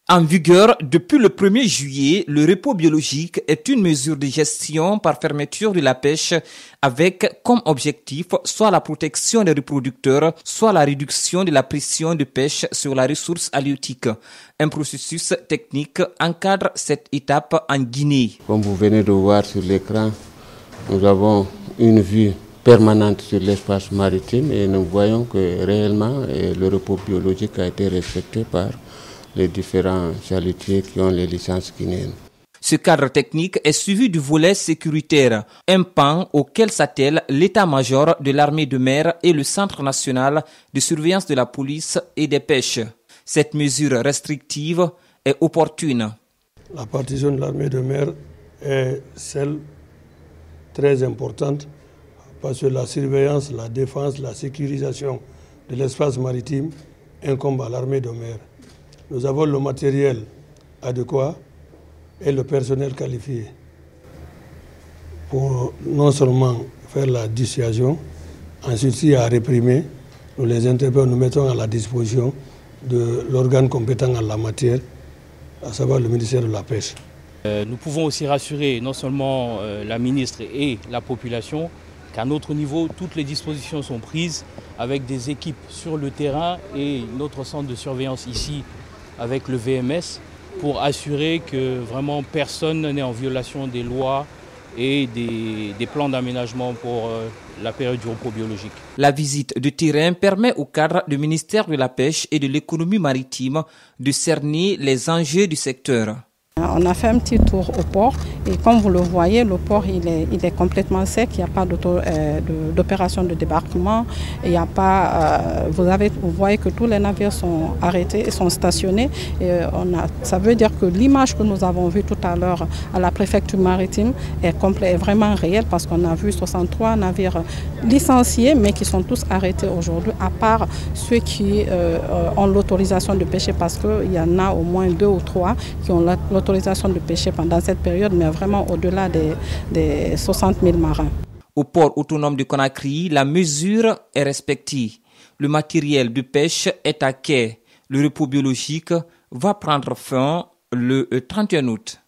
En vigueur depuis le 1er juillet, le repos biologique est une mesure de gestion par fermeture de la pêche avec comme objectif soit la protection des reproducteurs, soit la réduction de la pression de pêche sur la ressource halieutique. Un processus technique encadre cette étape en Guinée. Comme vous venez de voir sur l'écran, nous avons une vue permanente sur l'espace maritime et nous voyons que réellement le repos biologique a été respecté par les différents chalutiers qui ont les licences guinéennes. Ce cadre technique est suivi du volet sécuritaire, un pan auquel s'attelle l'état-major de l'armée de mer et le Centre national de surveillance de la police et des pêches. Cette mesure restrictive est opportune. La partition de l'armée de mer est celle très importante parce que la surveillance, la défense, la sécurisation de l'espace maritime incombe à l'armée de mer. Nous avons le matériel adéquat et le personnel qualifié pour non seulement faire la dissuasion, ensuite à réprimer, nous les interpellons, nous mettons à la disposition de l'organe compétent en la matière, à savoir le ministère de la Pêche. Nous pouvons aussi rassurer non seulement la ministre et la population qu'à notre niveau, toutes les dispositions sont prises avec des équipes sur le terrain et notre centre de surveillance ici avec le VMS pour assurer que vraiment personne n'est en violation des lois et des plans d'aménagement pour la période du repos biologique. La visite de terrain permet au cadre du ministère de la Pêche et de l'économie maritime de cerner les enjeux du secteur. On a fait un petit tour au port et comme vous le voyez, le port il est complètement sec, il n'y a pas d'opération de débarquement, il n'y a pas, vous voyez que tous les navires sont arrêtés et sont stationnés. Et ça veut dire que l'image que nous avons vue tout à l'heure à la préfecture maritime est vraiment réelle parce qu'on a vu 63 navires licenciés mais qui sont tous arrêtés aujourd'hui à part ceux qui ont l'autorisation de pêcher parce qu'il y en a au moins 2 ou 3 qui ont l'autorisation de pêcher pendant cette période, mais vraiment au-delà des 60 000 marins. Au port autonome de Conakry, la mesure est respectée. Le matériel de pêche est à quai. Le repos biologique va prendre fin le 31 août.